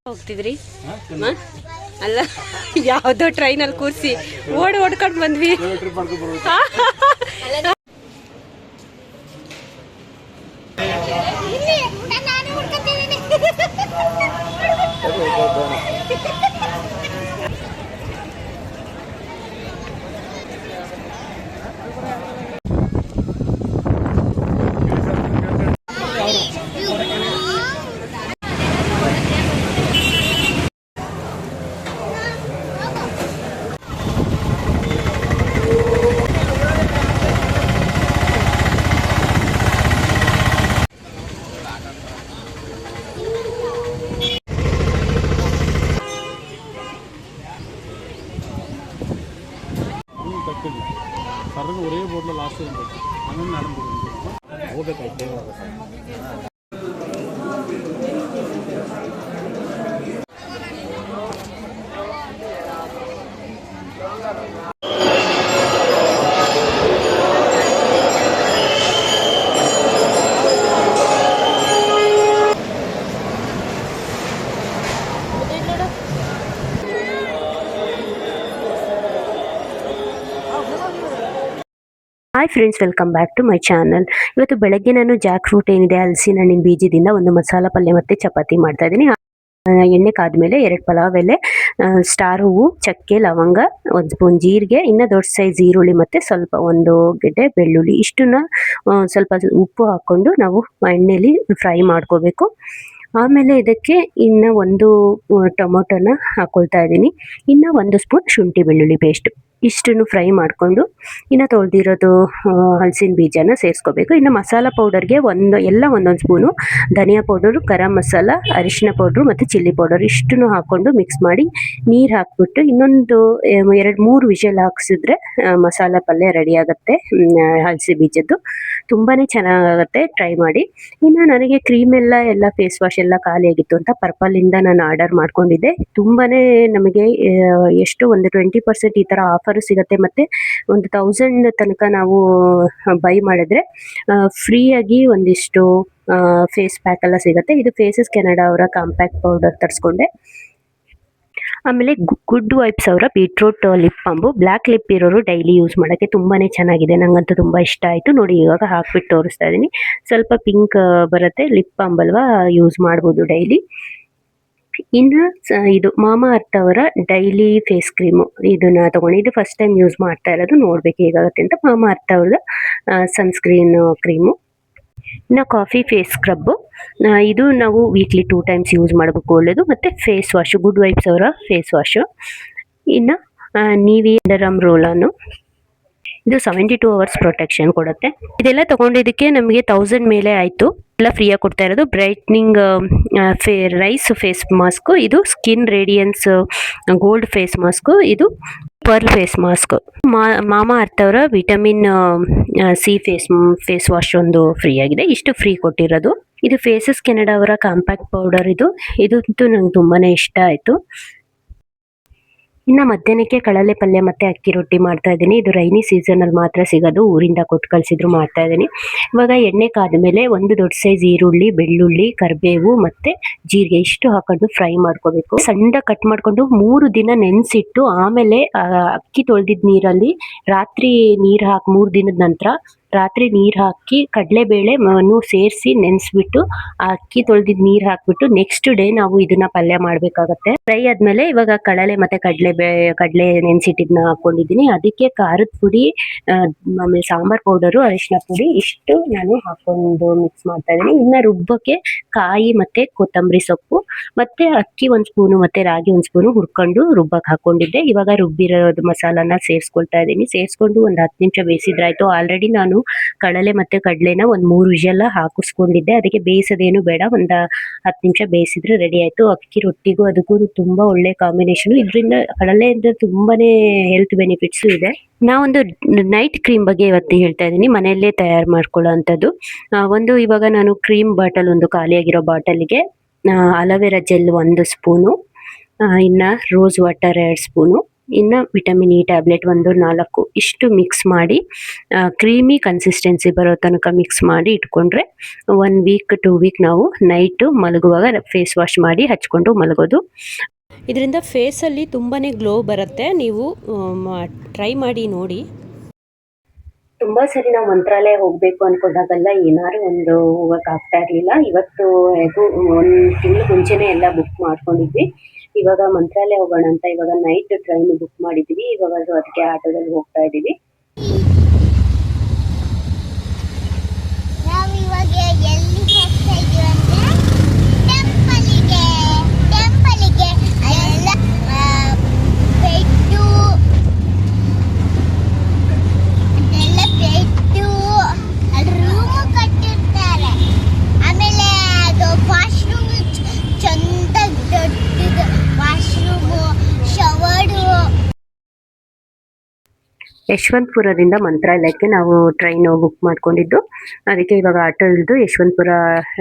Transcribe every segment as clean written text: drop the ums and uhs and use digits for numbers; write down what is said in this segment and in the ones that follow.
ಹೋಗ್ತಿದ್ರಿ ಅಲ್ಲ ಯಾವ್ದೋ ಟ್ರೈನಲ್ಲಿ ಕೂರಿಸಿ ಓಡ್ಕೊಂಡು ಬಂದ್ವಿ. ஒரே போர்ட்ல லாஸ்ட் அங்கே நடந்து ಹೋಗಬೇಕಾಯ್ತು. Hi friends, welcome back to my channel. ಇವತ್ತು ಬೆಳಗ್ಗೆ ನಾನು ಜಾಕ್ ಫ್ರೂಟ್ ಏನಿದೆ ಹಲಸಿನ ಹಣ್ಣಿನ ಬೀಜದಿಂದ ಒಂದು ಮಸಾಲ ಪಲ್ಯ ಮತ್ತು ಚಪಾತಿ ಮಾಡ್ತಾ ಇದ್ದೀನಿ. ಎಣ್ಣೆ ಕಾದ್ಮೇಲೆ 2 ಪಲಾವ್ ಎಲೆ, ಸ್ಟಾರ್ ಹೂವು, ಚಕ್ಕೆ, ಲವಂಗ, 1 ಸ್ಪೂನ್ ಜೀರಿಗೆ, ಇನ್ನು ದೊಡ್ಡ ಸೈಜ್ ಈರುಳ್ಳಿ ಮತ್ತು ಸ್ವಲ್ಪ 1 ಗೆಡ್ಡೆ ಬೆಳ್ಳುಳ್ಳಿ, ಇಷ್ಟನ್ನ ಸ್ವಲ್ಪ ಉಪ್ಪು ಹಾಕ್ಕೊಂಡು ನಾವು ಎಣ್ಣೆಯಲ್ಲಿ ಫ್ರೈ ಮಾಡ್ಕೋಬೇಕು. ಆಮೇಲೆ ಇದಕ್ಕೆ ಇನ್ನು 1 ಟೊಮೊಟೊನ ಹಾಕೊಳ್ತಾ ಇದ್ದೀನಿ. ಇನ್ನು 1 ಸ್ಪೂನ್ ಶುಂಠಿ ಬೆಳ್ಳುಳ್ಳಿ ಪೇಸ್ಟ್, ಇಷ್ಟನ್ನು ಫ್ರೈ ಮಾಡಿಕೊಂಡು ಇನ್ನು ತೊಳೆದಿರೋದು ಹಲಸಿನ ಬೀಜನ ಸೇರಿಸ್ಕೋಬೇಕು. ಇನ್ನು ಮಸಾಲ ಪೌಡರ್ಗೆ ಒಂದೊಂದು ಸ್ಪೂನು ಧನಿಯಾ ಪೌಡರು, ಗರಂ ಮಸಾಲ, ಅರಿಶಿನ ಪೌಡ್ರು ಮತ್ತು ಚಿಲ್ಲಿ ಪೌಡರ್ ಇಷ್ಟನ್ನು ಹಾಕ್ಕೊಂಡು ಮಿಕ್ಸ್ ಮಾಡಿ ನೀರು ಹಾಕ್ಬಿಟ್ಟು ಇನ್ನೊಂದು 2-3 ವಿಷಲ್ ಹಾಕ್ಸಿದ್ರೆ ಮಸಾಲ ಪಲ್ಯ ರೆಡಿ ಆಗುತ್ತೆ. ಹಲಸಿ ಬೀಜದ್ದು ತುಂಬಾ ಚೆನ್ನಾಗಾಗುತ್ತೆ, ಟ್ರೈ ಮಾಡಿ. ಇನ್ನು ನನಗೆ ಕ್ರೀಮ್ ಎಲ್ಲ ಫೇಸ್ ವಾಶ್ ಎಲ್ಲ ಖಾಲಿಯಾಗಿತ್ತು ಅಂತ ಪರ್ಪಲಿಂದ ನಾನು ಆರ್ಡರ್ ಮಾಡ್ಕೊಂಡಿದ್ದೆ. ತುಂಬಾ ನಮಗೆ ಎಷ್ಟು ಒಂದು 20% ಈ ಥರ ಆಫರು ಸಿಗುತ್ತೆ. ಮತ್ತು 1000 ತನಕ ನಾವು ಬೈ ಮಾಡಿದ್ರೆ ಫ್ರೀಯಾಗಿ ಒಂದಿಷ್ಟು ಫೇಸ್ ಪ್ಯಾಕ್ ಎಲ್ಲ ಸಿಗುತ್ತೆ. ಇದು ಫೇಸಸ್ ಕೆನಡಾ ಅವರ ಕಾಂಪ್ಯಾಕ್ಟ್ ಪೌಡರ್ ತರಿಸ್ಕೊಂಡೆ. ಆಮೇಲೆ ಗುಡ್ ವೈಬ್ಸ್ ಅವರ beetroot lip bomb, black lip ಇರೋರು ಡೈಲಿ ಯೂಸ್ ಮಾಡೋಕ್ಕೆ ತುಂಬಾ ಚೆನ್ನಾಗಿದೆ. ನನಗಂತೂ ತುಂಬ ಇಷ್ಟ ಆಯಿತು. ನೋಡಿ ಇವಾಗ ಹಾಕ್ಬಿಟ್ಟು ತೋರಿಸ್ತಾ ಇದ್ದೀನಿ. ಸ್ವಲ್ಪ ಪಿಂಕ್ ಬರುತ್ತೆ, ಲಿಪ್ ಬಾಂಬ್ ಅಲ್ವಾ, ಯೂಸ್ ಮಾಡ್ಬೋದು ಡೈಲಿ. ಇನ್ನು ಇದು ಮಾಮಾ ಅರ್ತ್ ಅವರ ಡೈಲಿ ಫೇಸ್ ಕ್ರೀಮು, ಇದನ್ನ ತಗೊಂಡು ಫಸ್ಟ್ ಟೈಮ್ ಯೂಸ್ ಮಾಡ್ತಾ ಇರೋದು, ನೋಡ್ಬೇಕು ಹೇಗಾಗುತ್ತೆ ಅಂತ. ಮಾಮಾ ಅರ್ತ್ ಅವ್ರದ್ದು ಸನ್ಸ್ಕ್ರೀನ್ ಕ್ರೀಮು. ಇನ್ನು ಕಾಫಿ ಫೇಸ್ ಸ್ಕ್ರಬ್ಬು, ಇದು ನಾವು ವೀಕ್ಲಿ 2 ಟೈಮ್ಸ್ ಯೂಸ್ ಮಾಡಬೇಕು, ಒಳ್ಳೆಯದು. ಮತ್ತು ಫೇಸ್ ವಾಶು, ಗುಡ್ ವೈಬ್ಸ್ ಅವರ ಫೇಸ್ ವಾಶು. ಇನ್ನು ನೀವಿಯಾ ಡರಮ್ ರೋಲನ್ನು, ಇದು 72 ಅವರ್ಸ್ ಪ್ರೊಟೆಕ್ಷನ್ ಕೊಡುತ್ತೆ. ಇದೆಲ್ಲ ತಗೊಂಡಿದ್ದಕ್ಕೆ ನಮಗೆ 1000 ಮೇಲೆ ಆಯಿತು. ಎಲ್ಲ ಫ್ರೀಯಾಗಿ ಕೊಡ್ತಾ ಇರೋದು. ಬ್ರೈಟ್ನಿಂಗ್ ರೈಸ್ ಫೇಸ್ ಮಾಸ್ಕು, ಇದು skin radiance gold face mask, ಇದು pearl face mask. Mamaearth ಅವರ ವಿಟಮಿನ್ ಸಿ ಫೇಸ್ ವಾಶ್ ಒಂದು ಫ್ರೀ ಆಗಿದೆ. ಇಷ್ಟು ಫ್ರೀ ಕೊಟ್ಟಿರೋದು. ಇದು ಫೇಸಸ್ ಕೆನಡಾ ಅವರ ಕಾಂಪ್ಯಾಕ್ಟ್ ಪೌಡರ್. ಇದಂತೂ ನಂಗೆ ತುಂಬಾ ಇಷ್ಟ ಆಯಿತು. ಇನ್ನು ಮಧ್ಯಾಹ್ನಕ್ಕೆ ಕಡಲೆ ಪಲ್ಯ ಮತ್ತು ಅಕ್ಕಿ ರೊಟ್ಟಿ ಮಾಡ್ತಾ ಇದ್ದೀನಿ. ಇದು ರೈನಿ ಸೀಸನಲ್ಲಿ ಮಾತ್ರ ಸಿಗೋದು, ಊರಿಂದ ಕೊಟ್ಟು ಕಳಿಸಿದ್ರು ಮಾಡ್ತಾ ಇದ್ದೀನಿ. ಇವಾಗ ಎಣ್ಣೆ ಕಾದ್ಮೇಲೆ 1 ದೊಡ್ಡ ಸೈಜ್ ಈರುಳ್ಳಿ, ಬೆಳ್ಳುಳ್ಳಿ, ಕರಿಬೇವು ಮತ್ತು ಜೀರಿಗೆ ಇಷ್ಟು ಹಾಕೊಂಡು ಫ್ರೈ ಮಾಡ್ಕೋಬೇಕು. ಸಣ್ಣ ಕಟ್ ಮಾಡಿಕೊಂಡು 3 ದಿನ ನೆನೆಸಿಟ್ಟು ಆಮೇಲೆ ಅಕ್ಕಿ ತೊಳೆದಿದ್ದ ನೀರಲ್ಲಿ ರಾತ್ರಿ ನೀರು ಹಾಕಿ 3 ದಿನದ ನಂತರ ರಾತ್ರಿ ನೀರು ಹಾಕಿ ಕಡಲೆಬೇಳೆ ಸೇರಿಸಿ ನೆನೆಸ್ಬಿಟ್ಟು ಆ ಅಕ್ಕಿ ತೊಳೆದಿದ್ದ ನೀರು ಹಾಕ್ಬಿಟ್ಟು ನೆಕ್ಸ್ಟ್ ಡೇ ನಾವು ಇದನ್ನ ಪಲ್ಯ ಮಾಡಬೇಕಾಗತ್ತೆ. ಫ್ರೈ ಆದಮೇಲೆ ಇವಾಗ ಕಡಲೆ ಮತ್ತು ಕಡಲೆ ನೆನೆಸಿಟ್ಟಿದ್ದನ್ನ ಹಾಕ್ಕೊಂಡಿದ್ದೀನಿ. ಅದಕ್ಕೆ ಖಾರದ ಪುಡಿ, ಆಮೇಲೆ ಸಾಂಬಾರ್ ಪೌಡರು, ಅರಿಶಿನ ಪುಡಿ ಇಷ್ಟು ನಾನು ಹಾಕೊಂಡು ಮಿಕ್ಸ್ ಮಾಡ್ತಾ ಇದ್ದೀನಿ. ಇನ್ನು ರುಬ್ಬಕ್ಕೆ ಕಾಯಿ ಮತ್ತು ಕೊತ್ತಂಬರಿ ಸೊಪ್ಪು ಮತ್ತು ಅಕ್ಕಿ 1 ಸ್ಪೂನು ಮತ್ತು ರಾಗಿ 1 ಸ್ಪೂನು ಹುರ್ಕೊಂಡು ರುಬ್ಬಕ್ಕೆ ಹಾಕ್ಕೊಂಡಿದ್ದೆ. ಇವಾಗ ರುಬ್ಬಿರೋದು ಮಸಾಲಾನ ಸೇರಿಸ್ಕೊಳ್ತಾ ಇದ್ದೀನಿ. ಸೇರಿಸ್ಕೊಂಡು ಒಂದು 10 ನಿಮಿಷ ಬೇಯಿಸಿದ್ರಾಯ್ತು. ಆಲ್ರೆಡಿ ನಾನು ಕಡಲೆ ಮತ್ತು ಕಡಲೆನ 3 ವಿಷಲ್ ಹಾಕಿಸ್ಕೊಂಡಿದ್ದೆ. ಅದಕ್ಕೆ ಬೇಯಿಸೋದೇನು ಬೇಡ, ಒಂದು 10 ನಿಮಿಷ ಬೇಯಿಸಿದ್ರೆ ರೆಡಿ ಆಯಿತು. ಅಕ್ಕಿ ರೊಟ್ಟಿಗೂ ಅದಕ್ಕೂ ತುಂಬ ಒಳ್ಳೆ ಕಾಂಬಿನೇಷನು. ಇದರಿಂದ ಕಡಲೆಯಿಂದ ತುಂಬಾನೇ ಹೆಲ್ತ್ ಬೆನಿಫಿಟ್ಸು ಇದೆ. ನಾವೊಂದು ನೈಟ್ ಕ್ರೀಮ್ ಬಗ್ಗೆ ಇವತ್ತು ಹೇಳ್ತಾ ಇದ್ದೀನಿ, ಮನೆಯಲ್ಲೇ ತಯಾರು ಮಾಡ್ಕೊಳ್ಳೋ ಅಂಥದ್ದು. ಇವಾಗ ನಾನು ಕ್ರೀಮ್ ಬಾಟಲ್, ಒಂದು ಖಾಲಿಯಾಗಿರೋ ಬಾಟಲ್ಗೆ ಅಲೋವೆರಾ ಜೆಲ್ 1 ಸ್ಪೂನು, ಇನ್ನು ರೋಸ್ ವಾಟರ್ 2 ಸ್ಪೂನು, ಇನ್ನು ವಿಟಮಿನ್ ಇ ಟ್ಯಾಬ್ಲೆಟ್ ಒಂದು 4 ಇಷ್ಟು ಮಿಕ್ಸ್ ಮಾಡಿ ಕ್ರೀಮಿ ಕನ್ಸಿಸ್ಟೆನ್ಸಿ ಬರೋ ತನಕ ಮಿಕ್ಸ್ ಮಾಡಿ ಇಟ್ಕೊಂಡ್ರೆ 1 ವೀಕ್ 2 ವೀಕ್ ನಾವು ನೈಟು ಮಲಗುವಾಗ ಫೇಸ್ ವಾಶ್ ಮಾಡಿ ಹಚ್ಕೊಂಡು ಮಲಗೋದು. ಇದರಿಂದ ಫೇಸಲ್ಲಿ ತುಂಬಾ ಗ್ಲೋ ಬರುತ್ತೆ. ನೀವು ಟ್ರೈ ಮಾಡಿ ನೋಡಿ. ತುಂಬ ಸರಿ ನಾವು ಮಂತ್ರಾಲಯ ಹೋಗಬೇಕು ಅಂದ್ಕೊಂಡಾಗೆಲ್ಲ ಏನಾದ್ರು ಒಂದು ಹೋಗೋಕ್ಕಾಗ್ತಾ ಇರಲಿಲ್ಲ. ಇವತ್ತು ಹೇಗೂ 1 ತಿಂಗಳು ಮುಂಚೆನೇ ಎಲ್ಲ ಬುಕ್ ಮಾಡ್ಕೊಂಡಿದ್ವಿ. ಇವಾಗ ಮಂತ್ರಾಲಯ ಹೋಗೋಣ ಅಂತ ಇವಾಗ ನೈಟ್ ಟ್ರೈನ್ ಬುಕ್ ಮಾಡಿದ್ವಿ. ಇವಾಗ ಅದಕ್ಕೆ ಆಟೋದಲ್ಲಿ ಹೋಗ್ತಾ ಇದ್ದೀವಿ. ನಾವಿವಾಗ ಎಲ್ಲಿ ಹೋಗ್ತಾ ಇದೀವಿ ಅಂದ್ರೆ ಟೆಂಪಲಿಗೆ ಎಲ್ಲ ಬೆಟ್ಟು ಅಲ್ಲಿ ರೂಮ್ ಕಟ್ಟಿರ್ತಾರೆ. ಆಮೇಲೆ ಅದು ವಾಶ್ರೂಮ್ ಚಂದ ದೊಡ್ಡದು ವಾಶ್ರೂಮು ಶವರು. ಯಶವಂತಪುರದಿಂದ ಮಂತ್ರಾಲಯಕ್ಕೆ ನಾವು ಟ್ರೈನ್ ಬುಕ್ ಮಾಡ್ಕೊಂಡಿದ್ದು. ಅದಕ್ಕೆ ಇವಾಗ ಆಟೋ ಇಳಿದು ಯಶವಂತಪುರ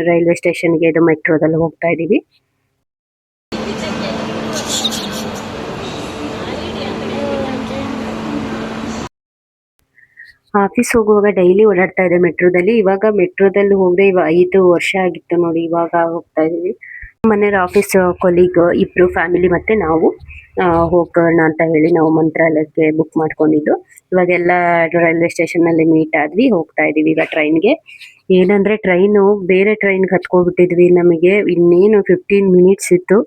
ರೈಲ್ವೆ ಸ್ಟೇಷನ್ಗೆ ಇದು ಮೆಟ್ರೋದಲ್ಲಿ ಹೋಗ್ತಾ ಇದ್ದೀವಿ. ಆಫೀಸ್ ಹೋಗುವಾಗ ಡೈಲಿ ಓಡಾಡ್ತಾ ಇದೆ ಮೆಟ್ರೋದಲ್ಲಿ. ಇವಾಗ ಮೆಟ್ರೋದಲ್ಲಿ ಹೋಗದೆ 5 ವರ್ಷ ಆಗಿತ್ತು ನೋಡಿ, ಇವಾಗ ಹೋಗ್ತಾ ಇದೀವಿ. ಮನೆಯವ್ರ ಆಫೀಸ್ ಕೊಲೀಗ್ ಇಬ್ರು ಫ್ಯಾಮಿಲಿ ಮತ್ತೆ ನಾವು ಹೋಗೋಣ ಅಂತ ಹೇಳಿ ನಾವು ಮಂತ್ರಾಲಯಕ್ಕೆ ಬುಕ್ ಮಾಡ್ಕೊಂಡಿದ್ದು. ಇವಾಗೆಲ್ಲ ರೈಲ್ವೆ ಸ್ಟೇಷನ್ ಅಲ್ಲಿ ಮೀಟ್ ಆದ್ವಿ, ಹೋಗ್ತಾ ಇದೀವಿ ಈಗ ಟ್ರೈನ್ಗೆ. ಏನಂದ್ರೆ ಟ್ರೈನು ಬೇರೆ ಟ್ರೈನ್ಗೆ ಹತ್ಕೊಬಿಟ್ಟಿದ್ವಿ. ನಮಗೆ ಇನ್ನೇನು 15 ಮಿನಿಟ್ಸ್ ಇತ್ತು.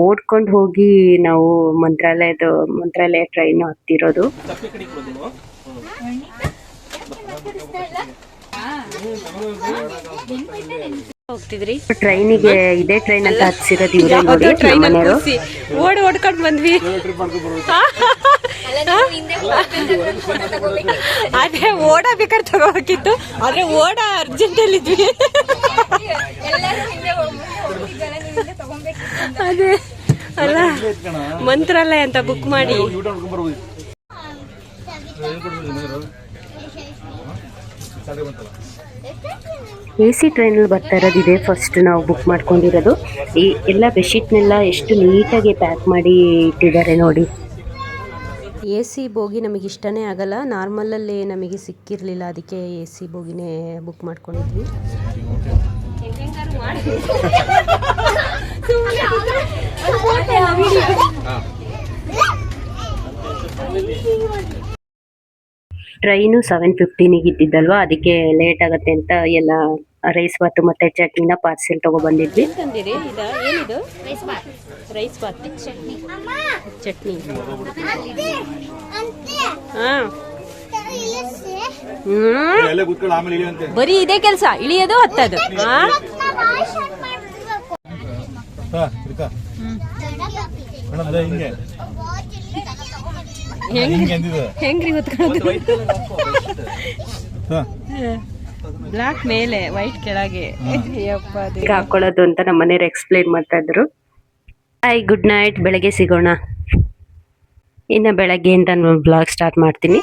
ಓಡ್ಕೊಂಡು ಹೋಗಿ ನಾವು ಮಂತ್ರಾಲಯ ಟ್ರೈನ್ ಹತ್ತಿರೋದು. ಹೋಗ್ತಿದ್ರಿ ಟ್ರೈನಿಗೆ, ಇದೇ ಟ್ರೈನ್ ಅಂತ ಹತ್ಸಿರೋದು ಇವ್ರೆ ನೋಡಿ ನಮ್ಮನೆಯವರು. ಓಡ್ಕೊಂಡು ಬಂದ್ವಿ. ಅದೇ ಓಡ ಬೇಕಾದ್ರೆ ತಗೋಬೇಕಿತ್ತು, ಆದ್ರೆ ಓಡ ಅರ್ಜೆಂಟ್ ಅಲ್ಲಿ ಇದ್ವಿ. ಅದೇ ಅಲ್ಲ, ಮಂತ್ರಾಲಯ ಅಂತ ಬುಕ್ ಮಾಡಿ AC ಟ್ರೈನಲ್ಲಿ ಬರ್ತಾ ಇರೋದು ಇದೆ ಫಸ್ಟ್ ನಾವು ಬುಕ್ ಮಾಡ್ಕೊಂಡಿರೋದು. ಈ ಎಲ್ಲ ಬೆಡ್ಶೀಟ್ನೆಲ್ಲ ಎಷ್ಟು ನೀಟಾಗಿ ಪ್ಯಾಕ್ ಮಾಡಿ ಇಟ್ಟಿದ್ದಾರೆ ನೋಡಿ. AC ಬೋಗಿ ನಮಗೆ ಇಷ್ಟನೇ ಆಗಲ್ಲ, ನಾರ್ಮಲಲ್ಲಿ ನಮಗೆ ಸಿಕ್ಕಿರಲಿಲ್ಲ, ಅದಕ್ಕೆ AC ಬೋಗಿನೇ ಬುಕ್ ಮಾಡ್ಕೊಂಡಿದ್ವಿ. ಟ್ರೈನು 7:15 ಇದ್ದಿದ್ದಲ್ವಾ, ಅದಕ್ಕೆ ಲೇಟ್ ಆಗುತ್ತೆ ಅಂತ ಎಲ್ಲ ರೈಸ್ ಬಾತ್ ಮತ್ತೆ ಚಟ್ನಿನ ಪಾರ್ಸೆಲ್ ತಗೊಬಂದಿದ್ವಿ. ತಂದಿರಿ ಏನಿದು? ರೈಸ್ ಬಾತ್ ಚಟ್ನಿ. ಬರೀ ಇದೇ ಕೆಲಸ, ಇಳಿಯೋದು ಹತ್ತದು. ಹೆಂಗ್ರಿ ಹೊತ್ಕೊಳ್ಳೋದು? ಬ್ಲಾಕ್ ಮೇಲೆ ವೈಟ್ ಕೆಳಗೆ ಹಾಕೊಳ್ಳೋದು ಅಂತ ನಮ್ಮ ಮನೆಯವ್ರು ಎಕ್ಸ್ಪ್ಲೈನ್ ಮಾಡ್ತಾ ಇದ್ರು. ಹಾಯ್, ಗುಡ್ ನೈಟ್, ಬೆಳಗ್ಗೆ ಸಿಗೋಣ. ಇನ್ನು ಬೆಳಗ್ಗೆಯಿಂದ ನಾನು ಬ್ಲಾಗ್ ಸ್ಟಾರ್ಟ್ ಮಾಡ್ತೀನಿ.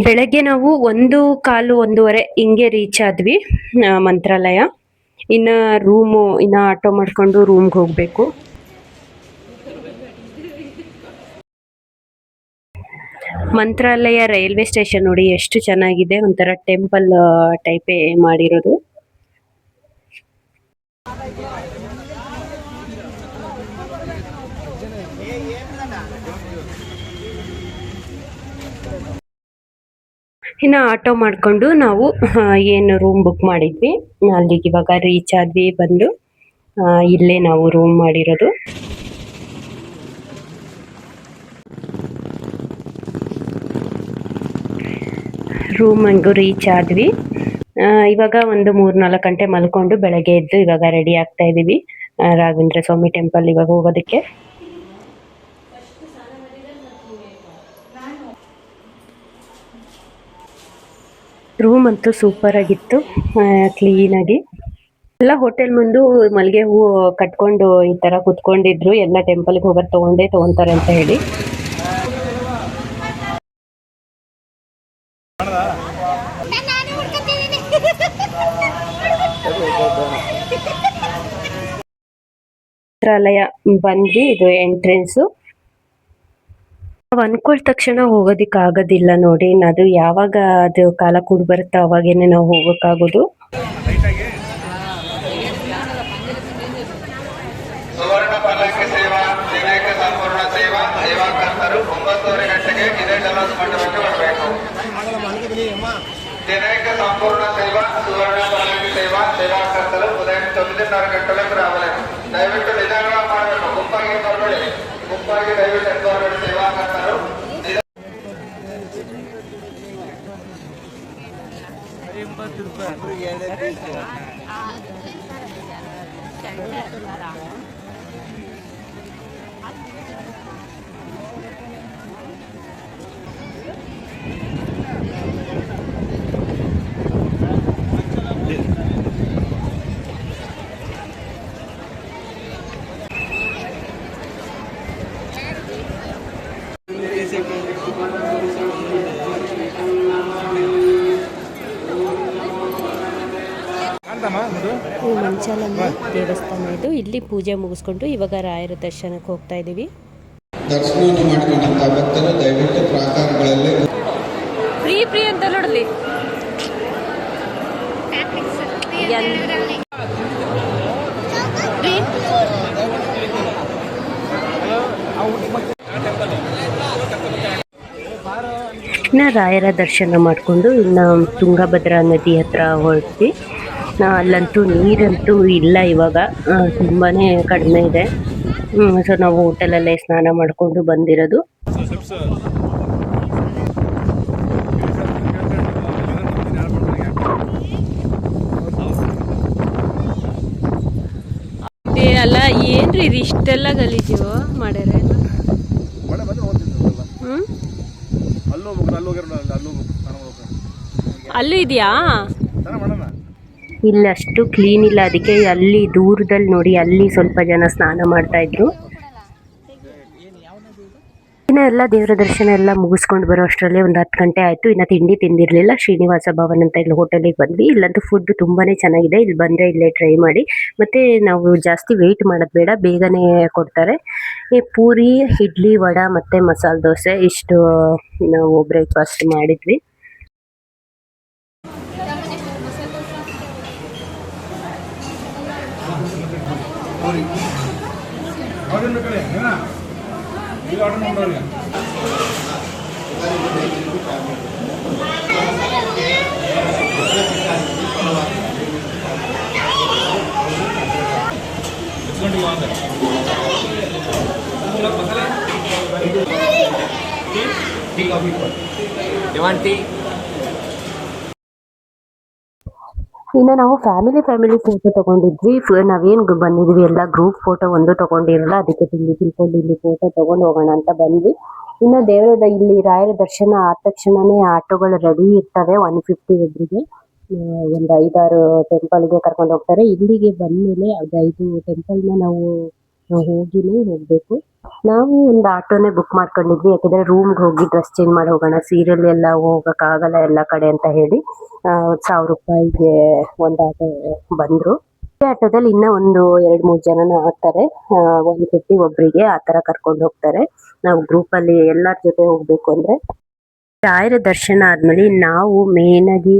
ಬೆಳಗ್ಗೆ ನಾವು 1:15 1:30 ಹಿಂಗೆ ರೀಚ್ ಆದ್ವಿ ಮಂತ್ರಾಲಯ. ಇನ್ನು ಆಟೋ ಮಾಡ್ಕೊಂಡು ರೂಮ್ಗೆ ಹೋಗ್ಬೇಕು. ಮಂತ್ರಾಲಯ ರೈಲ್ವೆ ಸ್ಟೇಷನ್ ನೋಡಿ ಎಷ್ಟು ಚೆನ್ನಾಗಿದೆ, ಒಂಥರ ಟೆಂಪಲ್ ಟೈಪೇ ಮಾಡಿರೋದು. ಇನ್ನು ಆಟೋ ಮಾಡಿಕೊಂಡು ನಾವು ಏನು ರೂಮ್ ಬುಕ್ ಮಾಡಿದ್ವಿ ಅಲ್ಲಿಗೆ ಇವಾಗ ರೀಚ್ ಆದ್ವಿ. ಬಂದು ಇಲ್ಲೇ ನಾವು ರೂಮ್ ಮಾಡಿರೋದು. ರೂಮಂಗೂ ರೀಚ್ ಆದ್ವಿ. ಇವಾಗ ಒಂದು 3-4 ಗಂಟೆ ಮಲ್ಕೊಂಡು ಬೆಳಗ್ಗೆ ಎದ್ದು ಇವಾಗ ರೆಡಿ ಆಗ್ತಾ ಇದೀವಿ ರಾಘವೇಂದ್ರ ಸ್ವಾಮಿ ಟೆಂಪಲ್ ಇವಾಗ ಹೋಗೋದಕ್ಕೆ. ರೂಮ್ ಅಂತೂ ಸೂಪರ್ ಆಗಿತ್ತು, ಕ್ಲೀನಾಗಿ. ಎಲ್ಲ ಹೋಟೆಲ್ ಮುಂದು ಮಲ್ಲಿಗೆ ಹೂವು ಕಟ್ಕೊಂಡು ಈ ತರ ಕುತ್ಕೊಂಡಿದ್ರು, ಎಲ್ಲ ಟೆಂಪಲ್ಗೆ ಹೋಗೋದು ತಗೊಂತಾರೆ ಅಂತ ಹೇಳಿ. ವಸ್ತ್ರಾಲಯ ಬಂದ್ವಿ. ಇದು ಎಂಟ್ರೆನ್ಸು. ನಾವು ಅನ್ಕೊಳ್ ತಕ್ಷಣ ಹೋಗೋದಿಕ್ ಆಗೋದಿಲ್ಲ ನೋಡಿ. ಅದು ಯಾವಾಗ ಅದು ಕಾಲ ಕೂಡ್ ಬರುತ್ತೋ ಅವಾಗೇನೆ ನಾವು ಹೋಗೋಕ್ಕಾಗೋದು. ಸುವರ್ಣ ಪಲ್ಲಕ್ಕಿ ಸೇವಾ ದಿನಕ್ಕೆ ಸಂಪೂರ್ಣ ಸೇವಾ ಸೇವಾಕರ್ತರು 9:30 ಗಂಟೆಗೆ ಇದೇ ಜಲದ ಮಂಟಪಕ್ಕೆ ಬರಬೇಕು. ದಿನಕ್ಕೆ ಸಂಪೂರ್ಣ ಸೇವಾ ಸುವರ್ಣ ಪಲ್ಲಕ್ಕಿ ಸೇವಾ ಸೇವಾಕರ್ತರು ಉದಯ 9:30 ಗಂಟೆಗೆ ರಾವಲೇನು. ದಯವಿಟ್ಟು ನಿಧಾನ ಮಾಡಬೇಕು. ಗುಂಪಾಗಿ ಬರಬೇಡಿ. ಗುಂಪಾಗಿ ದಯವಿಟ್ಟು ಬರಬೇಡಿ. ಸೇವಾಕರ್ತರು ಈ ಮಂಚಾಲಮ್ಮ ದೇವಸ್ಥಾನ ಇದು. ಇಲ್ಲಿ ಪೂಜೆ ಮುಗಿಸ್ಕೊಂಡು ಇವಾಗ ರಾಯರ ದರ್ಶನಕ್ಕೆ ಹೋಗ್ತಾ ಇದೀವಿ. ದರ್ಶನವನ್ನು ಮಾಡಿಕೊಂಡಂತ ಭಕ್ತರು ದಯವಿಟ್ಟು ಪ್ರಾಕಾರಗಳಲ್ಲಿ ಫ್ರೀ ಅಂತ ನೋಡಲಿ. ಇನ್ನು ರಾಯರ ದರ್ಶನ ಮಾಡಿಕೊಂಡು ಇನ್ನು ತುಂಗಭದ್ರಾ ನದಿ ಹತ್ರ ಹೊರಟ್ವಿ. ಅಲ್ಲಂತೂ ನೀರಂತೂ ಇಲ್ಲ ಇವಾಗ, ತುಂಬಾ ಕಡಿಮೆ ಇದೆ. ಸೊ ನಾವು ಹೋಟೆಲಲ್ಲೇ ಸ್ನಾನ ಮಾಡಿಕೊಂಡು ಬಂದಿರೋದು. ಅಲ್ಲ ಏನ್ರಿ ಇದು ಇಷ್ಟೆಲ್ಲ ಗಲೀಜು ಮಾಡ್ಯಾರ. ಅಲ್ಲೂ ಇದೆಯಾ? ಇಲ್ಲಿ ಅಷ್ಟು ಕ್ಲೀನ್ ಇಲ್ಲ, ಅದಕ್ಕೆ ಅಲ್ಲಿ ದೂರದಲ್ಲಿ ನೋಡಿ ಅಲ್ಲಿ ಸ್ವಲ್ಪ ಜನ ಸ್ನಾನ ಮಾಡ್ತಾ ಇದ್ರು. ಇನ್ನು ಎಲ್ಲ ದೇವರ ದರ್ಶನ ಎಲ್ಲ ಮುಗಿಸ್ಕೊಂಡು ಬರೋ ಅಷ್ಟರಲ್ಲಿ ಒಂದು 10 ಗಂಟೆ ಆಯಿತು. ಇನ್ನು ತಿಂಡಿ ತಿಂದಿರಲಿಲ್ಲ. ಶ್ರೀನಿವಾಸ ಭವನ್ ಅಂತ ಇಲ್ಲಿ ಹೋಟೆಲಿಗೆ ಬಂದ್ವಿ. ಇಲ್ಲಂತೂ ಫುಡ್ ತುಂಬಾ ಚೆನ್ನಾಗಿದೆ. ಇಲ್ಲಿ ಬಂದರೆ ಇಲ್ಲೇ ಟ್ರೈ ಮಾಡಿ. ಮತ್ತು ನಾವು ಜಾಸ್ತಿ ವೆಯ್ಟ್ ಮಾಡೋದು ಬೇಡ, ಬೇಗನೆ ಕೊಡ್ತಾರೆ. ಈ ಪೂರಿ, ಇಡ್ಲಿ, ವಡೆ ಮತ್ತು ಮಸಾಲೆ ದೋಸೆ ಇಷ್ಟು ನಾವು ಬ್ರೇಕ್ಫಾಸ್ಟ್ ಮಾಡಿದ್ವಿ. ಇನ್ನು ನಾವು ಫ್ಯಾಮಿಲಿ ಫೋಟೋ ತಗೊಂಡಿದ್ವಿ. ನಾವೇನು ಬಂದಿದ್ವಿ ಎಲ್ಲ ಗ್ರೂಪ್ ಫೋಟೋ ಒಂದು ತಗೊಂಡಿರಲ್ಲ, ಅದಕ್ಕೆ ತಿಳ್ಕೊಂಡು ಇಲ್ಲಿ ಫೋಟೋ ತಗೊಂಡು ಹೋಗೋಣ ಅಂತ ಬಂದ್ವಿ. ಇನ್ನು ದೇವರದ ಇಲ್ಲಿ ರಾಯರ ದರ್ಶನ ಆದ ತಕ್ಷಣನೇ ಆಟೋಗಳು ರೆಡಿ ಇರ್ತವೆ. 150 ಒಬ್ಬರಿಗೆ ಒಂದು 5-6 ಟೆಂಪಲ್ಗೆ ಕರ್ಕೊಂಡು ಹೋಗ್ತಾರೆ. ಇಲ್ಲಿಗೆ ಬಂದಮೇಲೆ ಅದು 5 ಟೆಂಪಲ್ನ ನಾವು ಹೋಗಿನೇ ಹೋಗಬೇಕು. ನಾವು ಒಂದು ಆಟೋನೇ ಬುಕ್ ಮಾಡ್ಕೊಂಡಿದ್ವಿ, ಯಾಕೆಂದರೆ ರೂಮ್ಗೆ ಹೋಗಿ ಡ್ರೆಸ್ ಚೇಂಜ್ ಮಾಡಿ ಹೋಗೋಣ, ಸೀರಿಯಲ್ ಎಲ್ಲ ಹೋಗೋಕ್ಕಾಗಲ್ಲ ಎಲ್ಲ ಕಡೆ ಅಂತ ಹೇಳಿ 1000 ರೂಪಾಯಿಗೆ ಒಂದು ಆಟೋ ಬಂದರು. ಈ ಆಟೋದಲ್ಲಿ ಇನ್ನೂ ಒಂದು 2-3 ಜನನ ಆಗ್ತಾರೆ. 150 ಒಬ್ಬರಿಗೆ ಆ ಥರ ಕರ್ಕೊಂಡು ಹೋಗ್ತಾರೆ. ನಾವು ಗ್ರೂಪಲ್ಲಿ ಎಲ್ಲರ ಜೊತೆ ಹೋಗಬೇಕು ಅಂದರೆ. ರಾಯರ ದರ್ಶನ ಆದಮೇಲೆ ನಾವು ಮೇಯ್ನಾಗಿ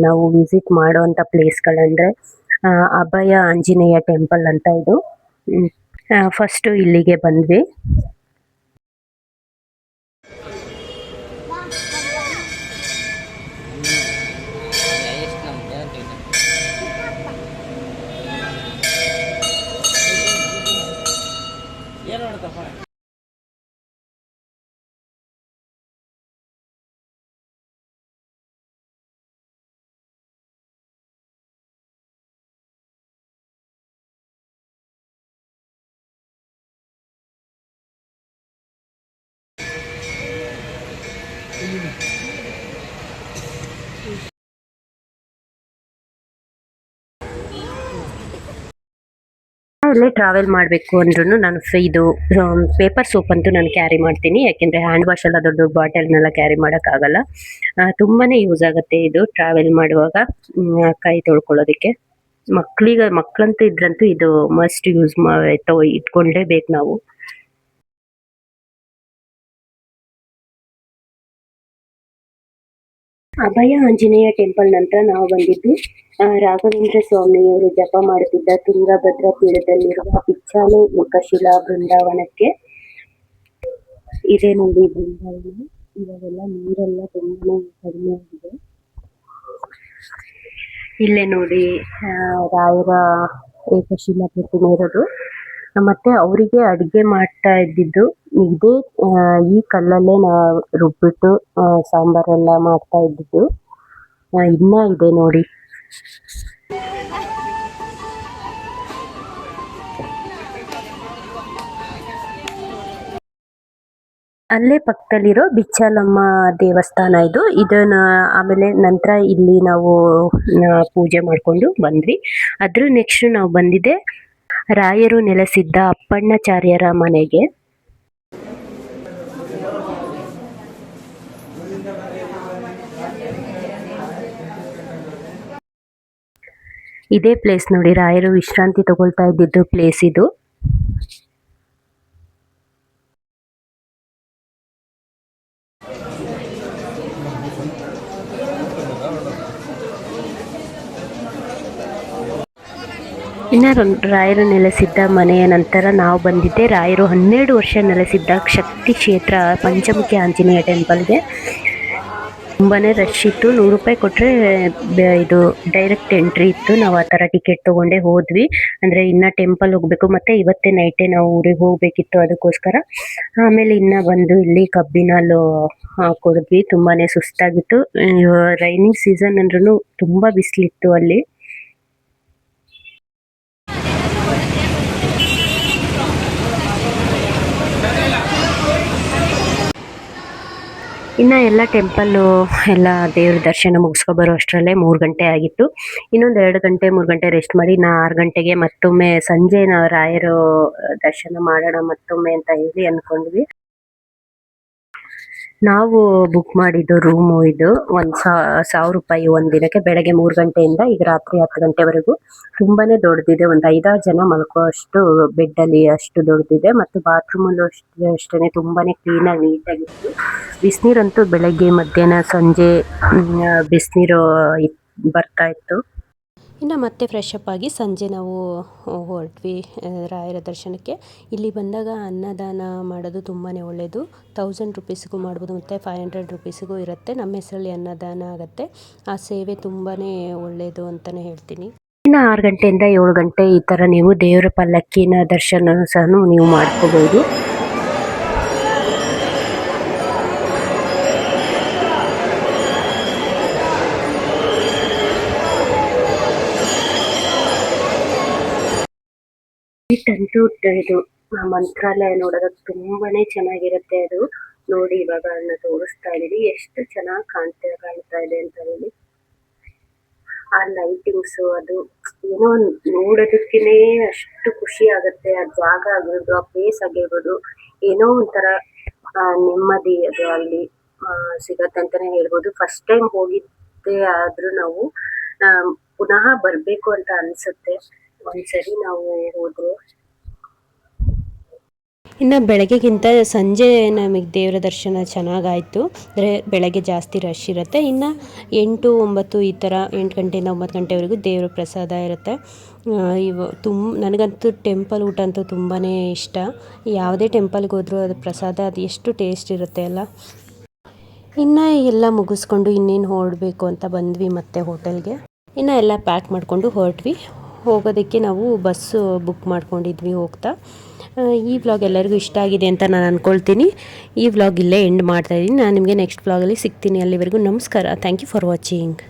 ನಾವು ವಿಸಿಟ್ ಮಾಡೋವಂಥ ಪ್ಲೇಸ್ಗಳಂದರೆ ಅಭಯ ಆಂಜನೇಯ ಟೆಂಪಲ್ ಅಂತ ಇದು. ಫಸ್ಟು ಇಲ್ಲಿಗೆ ಬಂದ್ವಿ. ಇಲ್ಲೇ ಟ್ರಾವೆಲ್ ಮಾಡಬೇಕು ಅಂದ್ರೂ ನಾನು ಇದು ಪೇಪರ್ ಸೋಪ್ ಅಂತೂ ನಾನು ಕ್ಯಾರಿ ಮಾಡ್ತೀನಿ, ಯಾಕೆಂದರೆ ಹ್ಯಾಂಡ್ ವಾಶ್ ಎಲ್ಲ ದೊಡ್ಡ ದೊಡ್ಡ ಬಾಟಲ್ನೆಲ್ಲ ಕ್ಯಾರಿ ಮಾಡೋಕ್ಕಾಗಲ್ಲ. ತುಂಬಾ ಯೂಸ್ ಆಗುತ್ತೆ ಇದು ಟ್ರಾವೆಲ್ ಮಾಡುವಾಗ ಕೈ ತೊಳ್ಕೊಳ್ಳೋದಕ್ಕೆ. ಮಕ್ಕಳಂತೂ ಇದ್ರಂತೂ ಇದು ಮಸ್ಟ್ ಯೂಸ್ ಇಟ್ಕೊಂಡೇಬೇಕು ನಾವು. ಅಭಯ ಆಂಜನೇಯ ಟೆಂಪಲ್ ನಂತರ ನಾವು ಬಂದಿದ್ದು ರಾಘವೇಂದ್ರ ಸ್ವಾಮಿಯವರು ಜಪ ಮಾಡುತ್ತಿದ್ದ ತುಂಗಭದ್ರಾ ತೀರದಲ್ಲಿರುವ ಪಿಚ್ಚಾಲು ಮುಖಶಿಲಾ ಬೃಂದಾವನಕ್ಕೆ. ಇದೇ ನೋಡಿ ಬೃಂದಾವನ. ಇವಾಗೆಲ್ಲ ನೀರೆಲ್ಲ ತುಂಬಾ ಕಡಿಮೆ ಆಗಿದೆ. ಇಲ್ಲೇ ನೋಡಿ ರಾಯರ ಏಕಶಿಲಾ ಪ್ರತಿಮೆ ಇರೋದು. ಮತ್ತೆ ಅವರಿಗೆ ಅಡುಗೆ ಮಾಡ್ತಾ ಇದ್ದಿದ್ದು ಇದೇ ಈ ಕಲ್ಲಲ್ಲೇ ರುಬ್ಬಿಟ್ಟು ಸಾಂಬಾರೆಲ್ಲ ಮಾಡ್ತಾ ಇದ್ದಿದ್ದು ಇನ್ನ ಇದೆ ನೋಡಿ. ಅಲ್ಲೇ ಪಕ್ಕದಲ್ಲಿರೋ ಬಿಚ್ಚಾಲಮ್ಮ ದೇವಸ್ಥಾನ ಇದನ್ನ ಆಮೇಲೆ ನಂತರ ಇಲ್ಲಿ ನಾವು ಪೂಜೆ ಮಾಡ್ಕೊಂಡು ಬಂದ್ವಿ. ಅದ್ರ ನೆಕ್ಸ್ಟ್ ನಾವು ಬಂದಿದ್ದೆ ರಾಯರು ನೆಲೆಸಿದ್ದ ಅಪ್ಪಣ್ಣಾಚಾರ್ಯರ ಮನೆಗೆ. ಇದೇ ಪ್ಲೇಸ್ ನೋಡಿ, ರಾಯರು ವಿಶ್ರಾಂತಿ ತಗೊಳ್ತಾ ಇದ್ದಿದ್ದು ಪ್ಲೇಸ್ ಇದು. ಇನ್ನು ರಾಯರು ನೆಲೆಸಿದ್ದ ಮನೆಯ ನಂತರ ನಾವು ಬಂದಿದ್ದೆ ರಾಯರು 12 ವರ್ಷ ನೆಲೆಸಿದ್ದ ಶಕ್ತಿ ಕ್ಷೇತ್ರ ಪಂಚಮುಖಿ ಆಂಜನೇಯ ಟೆಂಪಲ್ಗೆ. ತುಂಬಾ ರಶ್ ಇತ್ತು. 100 ರೂಪಾಯಿ ಕೊಟ್ಟರೆ ಇದು ಡೈರೆಕ್ಟ್ ಎಂಟ್ರಿ ಇತ್ತು. ನಾವು ಆ ಥರ ಟಿಕೆಟ್ ತೊಗೊಂಡೇ ಹೋದ್ವಿ. ಅಂದರೆ ಇನ್ನು ಟೆಂಪಲ್ ಹೋಗಬೇಕು, ಮತ್ತು ಇವತ್ತೇ ನೈಟೇ ನಾವು ಊರಿಗೆ ಹೋಗಬೇಕಿತ್ತು, ಅದಕ್ಕೋಸ್ಕರ. ಆಮೇಲೆ ಇನ್ನು ಬಂದು ಇಲ್ಲಿ ಕಬ್ಬಿನ ಹಾಲು ಕುಡಿದ್ವಿ. ತುಂಬಾ ಸುಸ್ತಾಗಿತ್ತು. ರೈನಿಂಗ್ ಸೀಸನ್ ಅಂದ್ರೂ ತುಂಬ ಬಿಸಿಲಿತ್ತು ಅಲ್ಲಿ. ಇನ್ನು ಎಲ್ಲ ಟೆಂಪಲ್ಲು ಎಲ್ಲ ದೇವ್ರ ದರ್ಶನ ಮುಗಿಸ್ಕೊಬರೋ ಅಷ್ಟರಲ್ಲೇ 3 ಗಂಟೆ ಆಗಿತ್ತು. ಇನ್ನೊಂದು 2 ಗಂಟೆ 3 ಗಂಟೆ ರೆಸ್ಟ್ ಮಾಡಿ 6 ಗಂಟೆಗೆ ಮತ್ತೊಮ್ಮೆ ಸಂಜೆ ನಾವು ರಾಯರು ದರ್ಶನ ಮಾಡೋಣ ಮತ್ತೊಮ್ಮೆ ಅಂತ ಹೇಳಿ ಅಂದ್ಕೊಂಡ್ವಿ. ನಾವು ಬುಕ್ ಮಾಡಿದ್ದು ರೂಮು ಇದು 1,000 ರೂಪಾಯಿ ಒಂದಿನಕ್ಕೆ. ಬೆಳಗ್ಗೆ 3 ಗಂಟೆಯಿಂದ ಈಗ ರಾತ್ರಿ 10 ಗಂಟೆವರೆಗೂ. ತುಂಬಾ ದೊಡ್ಡದಿದೆ. ಒಂದು 5-6 ಜನ ಮಲ್ಕೋ ಅಷ್ಟು ಬೆಡ್ಡಲ್ಲಿ ಅಷ್ಟು ದೊಡ್ಡದಿದೆ. ಮತ್ತು ಬಾತ್ರೂಮಲ್ಲೂ ಅಷ್ಟೇ ತುಂಬಾ ಕ್ಲೀನಾಗಿ ನೀಟಾಗಿತ್ತು. ಬಿಸಿನೀರಂತೂ ಬೆಳಗ್ಗೆ ಮಧ್ಯಾಹ್ನ ಸಂಜೆ ಬಿಸಿನೀರು ಬರ್ತಾ ಇತ್ತು. ಇನ್ನು ಮತ್ತೆ ಫ್ರೆಶ್ ಅಪ್ ಆಗಿ ಸಂಜೆ ನಾವು ಹೊರಟ್ವಿ ರಾಯರ ದರ್ಶನಕ್ಕೆ. ಇಲ್ಲಿ ಬಂದಾಗ ಅನ್ನದಾನ ಮಾಡೋದು ತುಂಬಾ ಒಳ್ಳೆಯದು. 1000 ರೂಪೀಸ್ಗೂ ಮಾಡ್ಬೋದು, ಮತ್ತು 500 ರೂಪೀಸ್ಗೂ ಇರುತ್ತೆ. ನಮ್ಮ ಹೆಸರಲ್ಲಿ ಅನ್ನದಾನ ಆಗುತ್ತೆ. ಆ ಸೇವೆ ತುಂಬಾ ಒಳ್ಳೆಯದು ಅಂತಲೇ ಹೇಳ್ತೀನಿ. ಇನ್ನು 6 ಗಂಟೆಯಿಂದ 7 ಗಂಟೆ ಈ ಥರ ನೀವು ದೇವರ ಪಲ್ಲಕ್ಕಿನ ದರ್ಶನ ಸಹ ನೀವು ಮಾಡ್ಕೋಬೋದು. ಇಟ್ಟಂತೂ ಇದು ಮಂತ್ರಾಲಯ ನೋಡೋದಕ್ಕೆ ತುಂಬಾನೇ ಚೆನ್ನಾಗಿರುತ್ತೆ. ಅದು ನೋಡಿ, ಇವಾಗ ಅದನ್ನ ತೋರಿಸ್ತಾ ಇದ್ದೀನಿ. ಎಷ್ಟು ಚೆನ್ನಾಗಿ ಕಾಣ್ತಾ ಇದೆ ಅಂತ ಹೇಳಿ. ಆ ಲೈಟಿಂಗ್ಸು ಅದು ಏನೋ ನೋಡೋದಕ್ಕೇನೆ ಅಷ್ಟು ಖುಷಿ ಆಗುತ್ತೆ. ಆ ಜಾಗ ಆಗಿರ್ಬೋದು, ಆ ಪ್ಲೇಸ್ ಆಗಿರ್ಬೋದು, ಏನೋ ಒಂಥರ ನೆಮ್ಮದಿ ಅದು ಅಲ್ಲಿ ಸಿಗತ್ತೆ ಅಂತಾನೆ ಹೇಳ್ಬೋದು. ಫಸ್ಟ್ ಟೈಮ್ ಹೋಗಿದ್ದೆ ಆದ್ರೂ ನಾವು ಪುನಃ ಬರ್ಬೇಕು ಅಂತ ಅನ್ಸುತ್ತೆ ಒಂದ್ಸರಿ ನಾವು ಹೋದ್ರೆ. ಇನ್ನು ಬೆಳಗ್ಗೆಗಿಂತ ಸಂಜೆ ನಮಗೆ ದೇವರ ದರ್ಶನ ಚೆನ್ನಾಗಾಯಿತು. ಅಂದರೆ ಬೆಳಗ್ಗೆ ಜಾಸ್ತಿ ರಶ್ ಇರುತ್ತೆ. ಇನ್ನು 8, 9 ಈ ಥರ 8 ಗಂಟೆಯಿಂದ 9 ಗಂಟೆವರೆಗೂ ದೇವರ ಪ್ರಸಾದ ಇರುತ್ತೆ. ನನಗಂತೂ ಟೆಂಪಲ್ ಊಟ ಅಂತೂ ತುಂಬಾ ಇಷ್ಟ. ಯಾವುದೇ ಟೆಂಪಲ್ಗೆ ಹೋದರೂ ಅದು ಪ್ರಸಾದ ಅದು ಎಷ್ಟು ಟೇಸ್ಟ್ ಇರುತ್ತೆ ಅಲ್ಲ. ಇನ್ನು ಎಲ್ಲ ಮುಗಿಸ್ಕೊಂಡು ಇನ್ನೇನು ಹೊರಡಬೇಕು ಅಂತ ಬಂದ್ವಿ ಮತ್ತೆ ಹೋಟೆಲ್ಗೆ. ಇನ್ನು ಎಲ್ಲ ಪ್ಯಾಕ್ ಮಾಡಿಕೊಂಡು ಹೊರಟ್ವಿ. ಹೋಗೋದಕ್ಕೆ ನಾವು ಬಸ್ಸು ಬುಕ್ ಮಾಡ್ಕೊಂಡಿದ್ವಿ ಹೋಗ್ತಾ. ಈ ವ್ಲಾಗ್ ಎಲ್ಲರಿಗೂ ಇಷ್ಟ ಆಗಿದೆ ಅಂತ ನಾನು ಅಂದ್ಕೊಳ್ತೀನಿ. ಈ ವ್ಲಾಗ್ ಇಲ್ಲೇ ಎಂಡ್ ಮಾಡ್ತಾಯಿದ್ದೀನಿ. ನಾನು ನಿಮಗೆ ನೆಕ್ಸ್ಟ್ ವ್ಲಾಗಲ್ಲಿ ಸಿಗ್ತೀನಿ. ಅಲ್ಲಿವರೆಗೂ ನಮಸ್ಕಾರ. Thank you for watching.